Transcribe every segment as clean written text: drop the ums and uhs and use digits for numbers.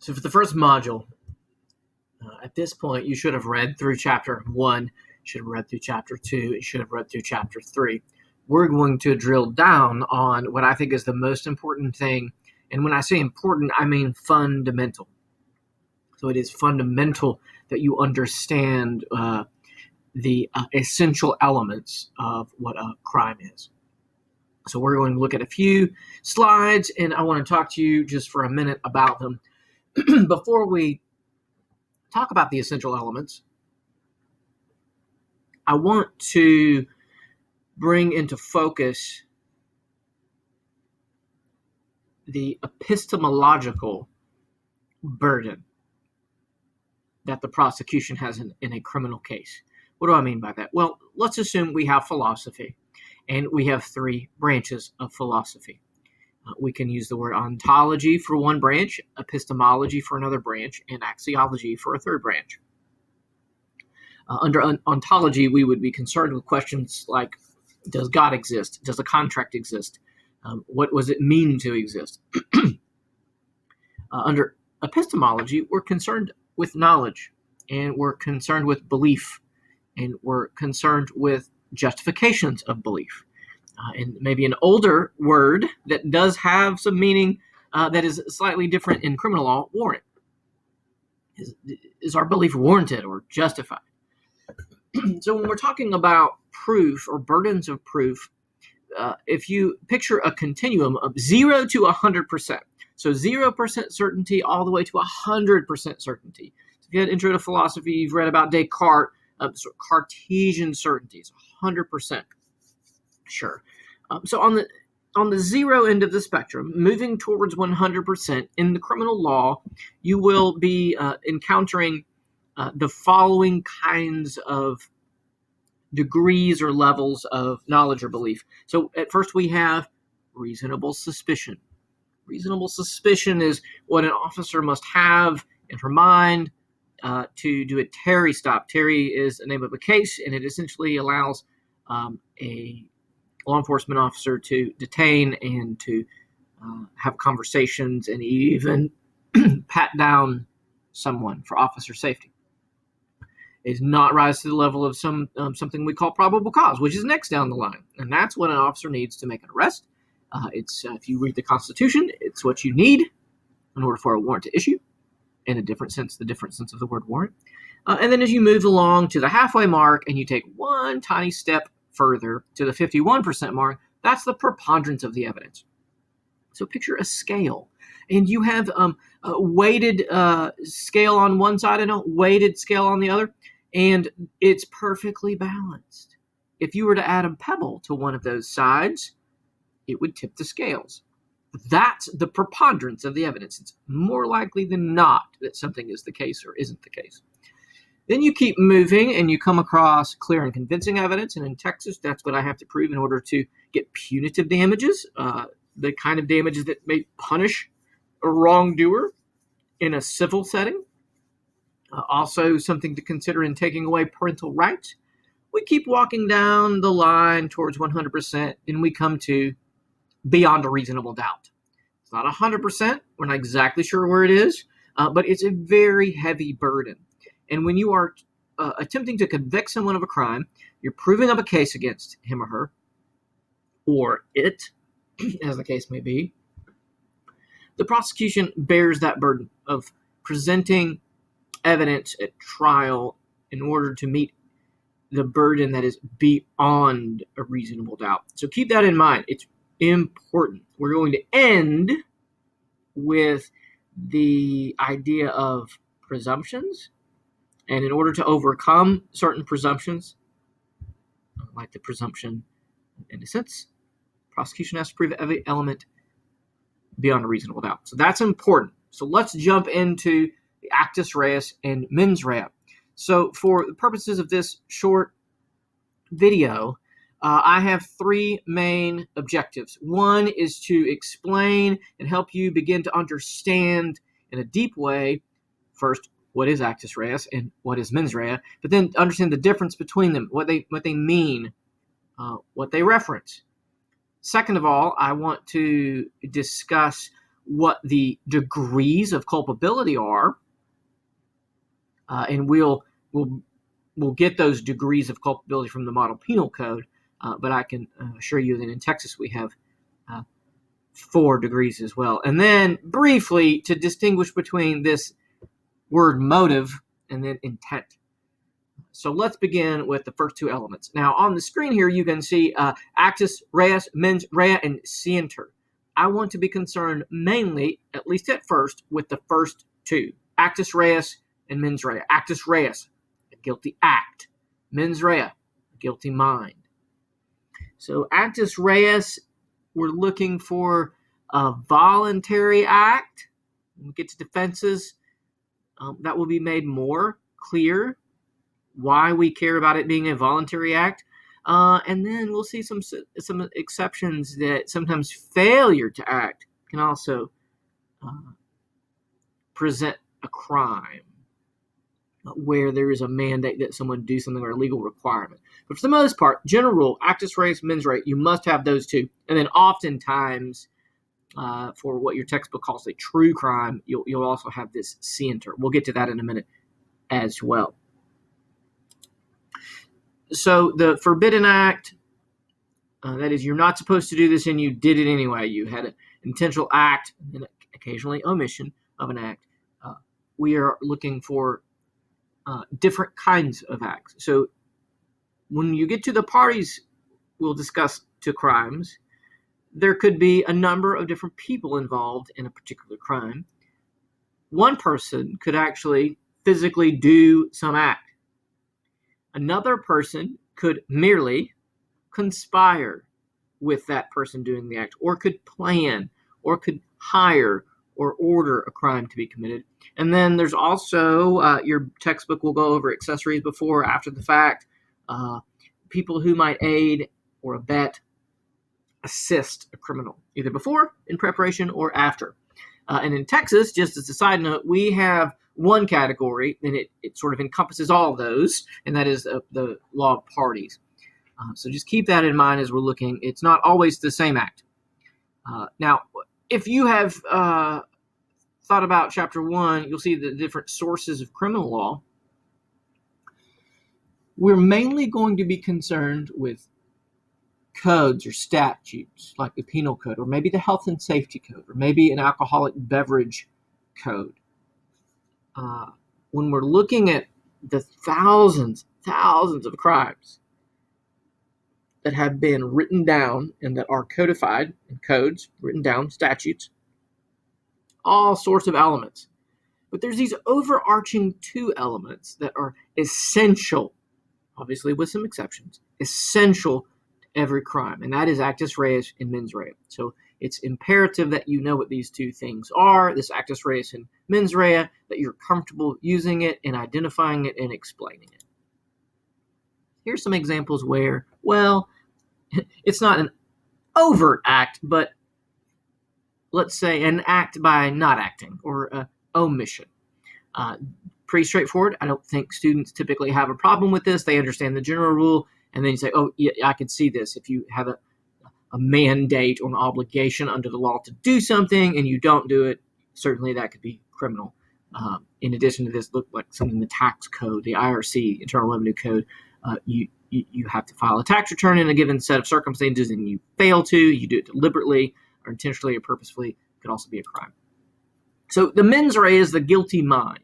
So for the first module, at this point, you should have read through chapter 1, you should have read through chapter 2, you should have read through chapter 3. We're going to drill down on what I think is the most important thing. And when I say important, I mean fundamental. So it is fundamental that you understand the essential elements of what a crime is. So we're going to look at a few slides, and I want to talk to you just for a minute about them. Before we talk about the essential elements, I want to bring into focus the epistemological burden that the prosecution has in a criminal case. What do I mean by that? Well, let's assume we have philosophy, and we have 3 branches of philosophy. We can use the word ontology for one branch, epistemology for another branch, and axiology for a third branch. Under ontology, we would be concerned with questions like, does God exist? Does a contract exist? What does it mean to exist? Under epistemology, we're concerned with knowledge, and we're concerned with belief, and we're concerned with justifications of belief. And maybe an older word that does have some meaning that is slightly different in criminal law, warrant. Is our belief warranted or justified? So when we're talking about proof or burdens of proof, if you picture a continuum of 0 to 100%, so 0% certainty all the way to 100% certainty. So if you had intro to philosophy, you've read about Descartes, Cartesian certainties, 100%. Sure. So on the 0 end of the spectrum, moving towards 100%, in the criminal law, you will be encountering the following kinds of degrees or levels of knowledge or belief. So at first we have reasonable suspicion. Reasonable suspicion is what an officer must have in her mind to do a Terry stop. Terry is the name of a case, and it essentially allows a law enforcement officer to detain and to have conversations and even pat down someone for officer safety. It does not rise to the level of something we call probable cause, which is next down the line. And that's what an officer needs to make an arrest. It's if you read the Constitution, it's what you need in order for a warrant to issue, in the different sense of the word warrant. And then as you move along to the halfway mark and you take one tiny step further to the 51% mark, that's the preponderance of the evidence. So picture a scale, and you have a weighted scale on one side and a weighted scale on the other, and it's perfectly balanced. If you were to add a pebble to one of those sides, it would tip the scales. That's the preponderance of the evidence. It's more likely than not that something is the case or isn't the case. Then you keep moving and you come across clear and convincing evidence. And in Texas, that's what I have to prove in order to get punitive damages, the kind of damages that may punish a wrongdoer in a civil setting. Also something to consider in taking away parental rights. We keep walking down the line towards 100%, and we come to beyond a reasonable doubt. It's not 100%. We're not exactly sure where it is, but it's a very heavy burden. And when you are attempting to convict someone of a crime, you're proving up a case against him or her, or it, as the case may be. The prosecution bears that burden of presenting evidence at trial in order to meet the burden that is beyond a reasonable doubt. So keep that in mind. It's important. We're going to end with the idea of presumptions. And in order to overcome certain presumptions, like the presumption of innocence, prosecution has to prove every element beyond a reasonable doubt. So that's important. So let's jump into the Actus Reus and Mens Rea. So for the purposes of this short video, I have 3 main objectives. One is to explain and help you begin to understand in a deep way, first, what is Actus Reus and what is Mens Rea, but then understand the difference between them, what they mean, what they reference. Second of all, I want to discuss what the degrees of culpability are, and we'll get those degrees of culpability from the Model Penal Code, but I can assure you that in Texas we have 4 degrees as well. And then briefly to distinguish between this word motive and then intent. So let's begin with the first 2 elements. Now on the screen here you can see Actus, Reus, Mens Rea, and Scienter. I want to be concerned mainly, at least at first, with the first 2, Actus Reus and Mens Rea. Actus Reus, a guilty act. Mens Rea, a guilty mind. So Actus Reus, we're looking for a voluntary act. When we get to defenses, that will be made more clear why we care about it being a voluntary act. And then we'll see some exceptions that sometimes failure to act can also present a crime where there is a mandate that someone do something or a legal requirement. But for the most part, general rule, Actus Reus, Mens Rea, you must have those 2. And then oftentimes, for what your textbook calls a true crime, you'll also have this Scienter. We'll get to that in a minute as well. So the forbidden act, that is, you're not supposed to do this and you did it anyway. You had an intentional act and occasionally omission of an act. We are looking for different kinds of acts. So when you get to the parties we'll discuss to crimes, there could be a number of different people involved in a particular crime. One person could actually physically do some act. Another person could merely conspire with that person doing the act, or could plan, or could hire or order a crime to be committed. And then there's also, your textbook will go over accessories before or after the fact, people who might aid or abet, assist a criminal, either before, in preparation, or after. And in Texas, just as a side note, we have one category, and it sort of encompasses all of those, and that is the law of parties. So just keep that in mind as we're looking. It's not always the same act. Now, if you have thought about Chapter 1, you'll see the different sources of criminal law. We're mainly going to be concerned with codes or statutes, like the Penal Code, or maybe the Health and Safety Code, or maybe an alcoholic beverage code. When we're looking at the thousands of crimes that have been written down and that are codified in codes, written down, statutes, all sorts of elements. But there's these overarching 2 elements that are essential, obviously with some exceptions, essential to every crime, and that is Actus Reus and Mens Rea. So it's imperative that you know what these 2 things are, this Actus Reus and Mens Rea, that you're comfortable using it and identifying it and explaining it. Here's some examples where, well, it's not an overt act, but let's say an act by not acting or omission. Pretty straightforward. I don't think students typically have a problem with this. They understand the general rule, and then you say, oh, yeah, I can see this. If you have a mandate or an obligation under the law to do something and you don't do it, certainly that could be criminal. In addition to this, look like something in the tax code, the IRC, Internal Revenue Code, you have to file a tax return in a given set of circumstances, and you fail to, you do it deliberately or intentionally or purposefully, could also be a crime. So the mens rea is the guilty mind.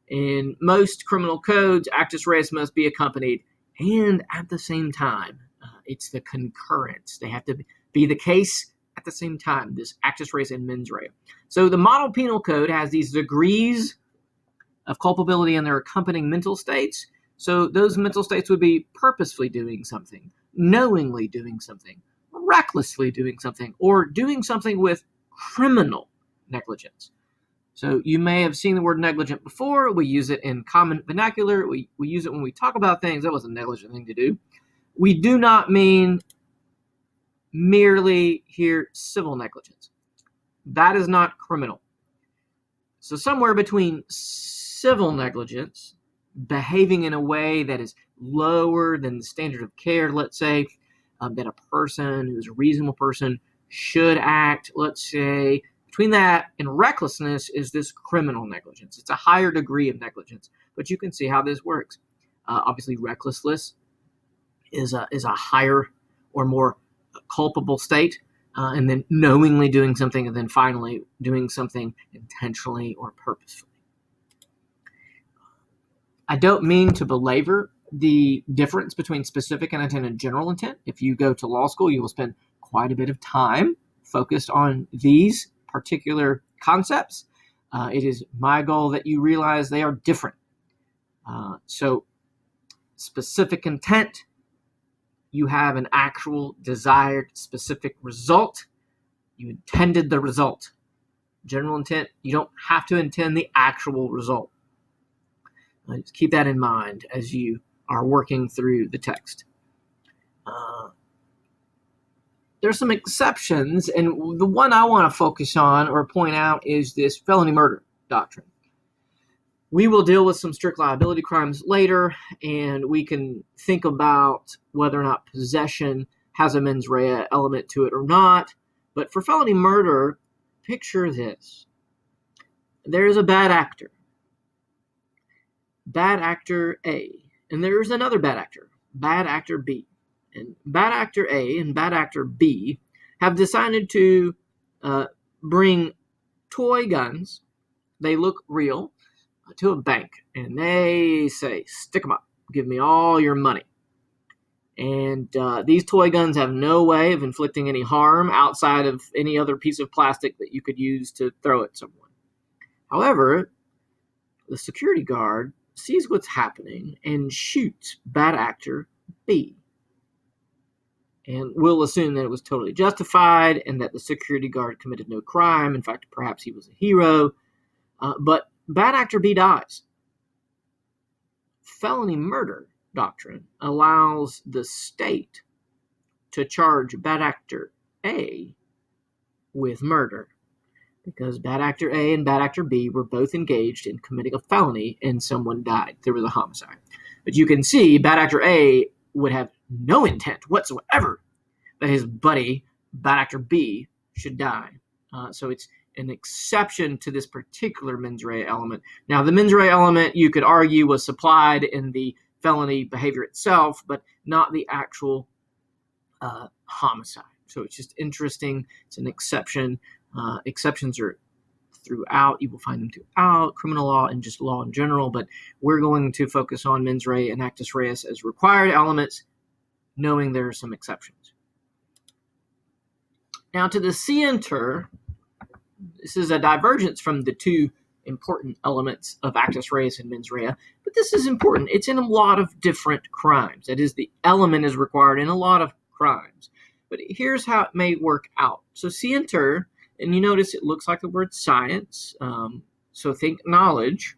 In most criminal codes, actus reus must be accompanied, and at the same time, it's the concurrence. They have to be the case at the same time, this actus reus and mens rea. So the model penal code has these degrees of culpability and their accompanying mental states. So those mental states would be purposefully doing something, knowingly doing something, recklessly doing something, or doing something with criminal negligence. So you may have seen the word negligent before. We use it in common vernacular. We use it when we talk about things. That was a negligent thing to do. We do not mean merely here civil negligence. That is not criminal. So somewhere between civil negligence, behaving in a way that is lower than the standard of care, let's say, that a person who's a reasonable person should act, let's say, Between that and recklessness is this criminal negligence. It's a higher degree of negligence, but you can see how this works. Obviously, recklessness is a higher or more culpable state, and then knowingly doing something, and then finally doing something intentionally or purposefully. I don't mean to belabor the difference between specific intent and general intent. If you go to law school, you will spend quite a bit of time focused on these particular concepts. It is my goal that you realize they are different. So specific intent, you have an actual desired specific result. You intended the result. General intent, you don't have to intend the actual result. Just keep that in mind as you are working through the text. There's some exceptions, and the one I want to focus on or point out is this felony murder doctrine. We will deal with some strict liability crimes later, and we can think about whether or not possession has a mens rea element to it or not. But for felony murder, picture this. There is a bad actor A, and there's another bad actor B. And bad actor A and bad actor B have decided to bring toy guns. They look real, to a bank, and they say, stick them up, give me all your money. And these toy guns have no way of inflicting any harm outside of any other piece of plastic that you could use to throw at someone. However, the security guard sees what's happening and shoots bad actor B. And we'll assume that it was totally justified and that the security guard committed no crime. In fact, perhaps he was a hero. But bad actor B dies. Felony murder doctrine allows the state to charge bad actor A with murder because bad actor A and bad actor B were both engaged in committing a felony and someone died. There was a homicide. But you can see bad actor A would have no intent whatsoever that his buddy, bad actor B, should die. So it's an exception to this particular mens rea element. Now, the mens rea element, you could argue, was supplied in the felony behavior itself, but not the actual homicide. So it's just interesting. It's an exception. Exceptions are throughout. You will find them throughout criminal law and just law in general, but we're going to focus on mens rea and actus reus as required elements, knowing there are some exceptions. Now, to the Scienter, this is a divergence from the two important elements of actus reus and mens rea, but this is important. It's in a lot of different crimes. That is, the element is required in a lot of crimes. But here's how it may work out. So Scienter, and you notice it looks like the word science, so think knowledge.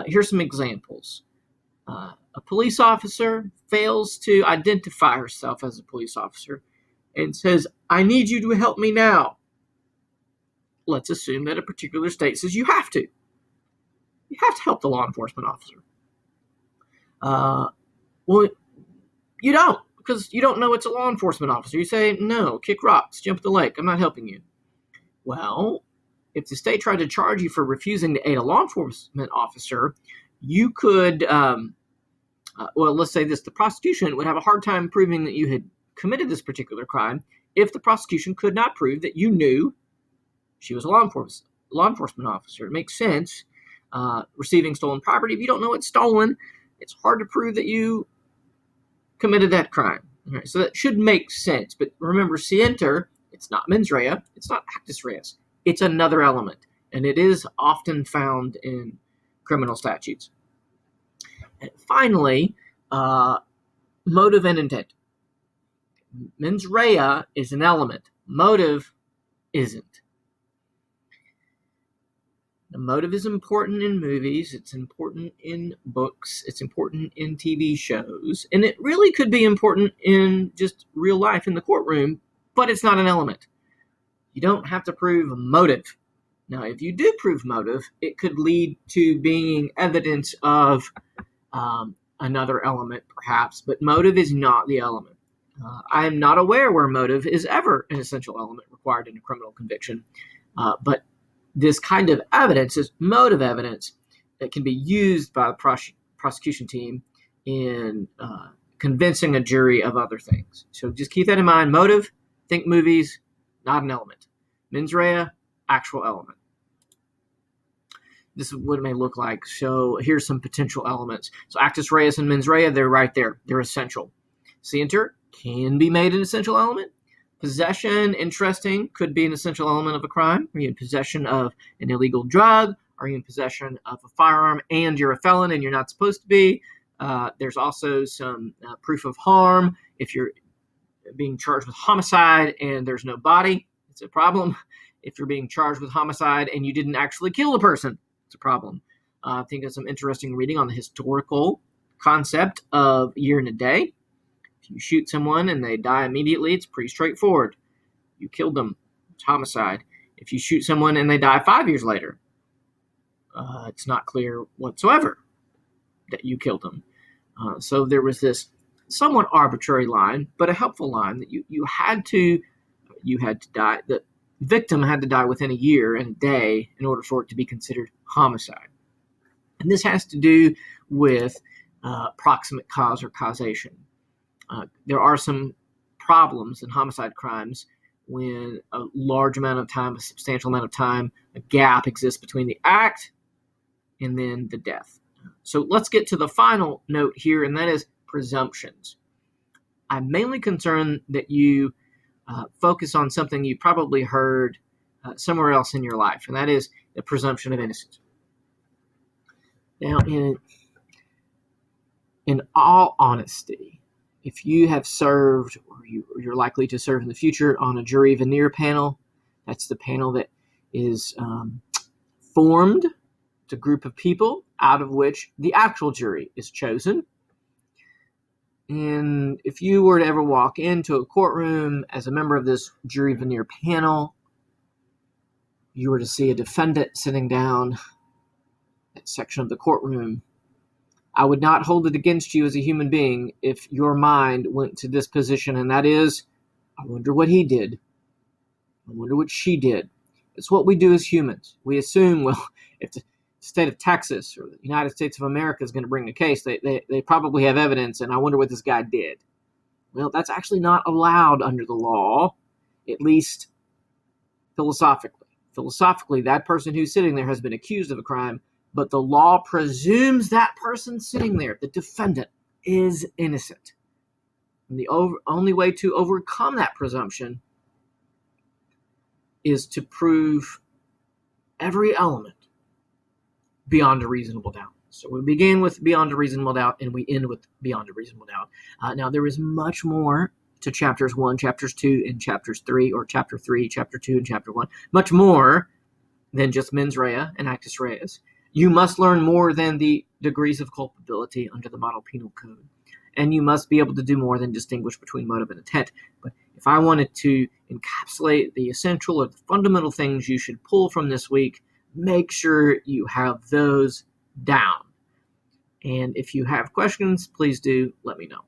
Here's some examples. A police officer fails to identify herself as a police officer and says, I need you to help me now. Let's assume that a particular state says you have to. You have to help the law enforcement officer. Well, you don't, because you don't know it's a law enforcement officer. You say, no, kick rocks, jump the lake, I'm not helping you. Well, if the state tried to charge you for refusing to aid a law enforcement officer, you could, let's say this, the prosecution would have a hard time proving that you had committed this particular crime if the prosecution could not prove that you knew she was a law enforcement officer. It makes sense. Receiving stolen property, if you don't know it's stolen, it's hard to prove that you committed that crime. All right, so that should make sense. But remember, Scienter, it's not mens rea, it's not actus reus. It's another element, and it is often found in criminal statutes. And finally, motive and intent. Mens rea is an element. Motive isn't. The motive is important in movies, it's important in books, it's important in TV shows, and it really could be important in just real life in the courtroom, but it's not an element. You don't have to prove motive. Now, if you do prove motive, it could lead to being evidence of another element, perhaps, but motive is not the element. I am not aware where motive is ever an essential element required. required in a criminal conviction. But this kind of evidence, this motive evidence, that can be used by the prosecution team in convincing a jury of other things. So just keep that in mind. Motive, think movies, not an element. Mens rea, actual element. This is what it may look like. So here's some potential elements. So actus reus and mens rea, they're right there. They're essential. Scienter can be made an essential element. Possession, interesting, could be an essential element of a crime. Are you in possession of an illegal drug? Are you in possession of a firearm and you're a felon and you're not supposed to be? There's also some proof of harm. If you're being charged with homicide and there's no body, it's a problem. If you're being charged with homicide and you didn't actually kill the person, it's a problem. I think there's some interesting reading on the historical concept of year and a day. If you shoot someone and they die immediately, it's pretty straightforward. You killed them. It's homicide. If you shoot someone and they die 5 years later, it's not clear whatsoever that you killed them. So there was this somewhat arbitrary line, but a helpful line that you had to die. The victim had to die within a year and a day in order for it to be considered homicide. And this has to do with proximate cause or causation. There are some problems in homicide crimes when a large amount of time, a substantial amount of time, a gap exists between the act and then the death. So let's get to the final note here, and that is presumptions. I'm mainly concerned that you focus on something you probably heard somewhere else in your life, and that is the presumption of innocence. Now, in all honesty, if you have served or you're likely to serve in the future on a jury veneer panel, that's the panel that is formed. It's a group of people out of which the actual jury is chosen. And if you were to ever walk into a courtroom as a member of this jury veneer panel, you were to see a defendant sitting down that section of the courtroom, I would not hold it against you as a human being if your mind went to this position, and that is, I wonder what he did. I wonder what she did. It's what we do as humans. We assume, well, if the state of Texas or the United States of America is going to bring a case, they probably have evidence, and I wonder what this guy did. Well, that's actually not allowed under the law, at least philosophically. Philosophically, that person who's sitting there has been accused of a crime, but the law presumes that person sitting there, the defendant, is innocent. And the only way to overcome that presumption is to prove every element beyond a reasonable doubt. So we begin with beyond a reasonable doubt, and we end with beyond a reasonable doubt. Now, there is much more to chapters 1, chapters 2, and chapters 3, or chapter 3, chapter 2, and chapter 1. Much more than just mens rea and actus reus. You must learn more than the degrees of culpability under the model penal code. And you must be able to do more than distinguish between motive and intent. But if I wanted to encapsulate the essential or the fundamental things you should pull from this week, make sure you have those down. And if you have questions, please do let me know.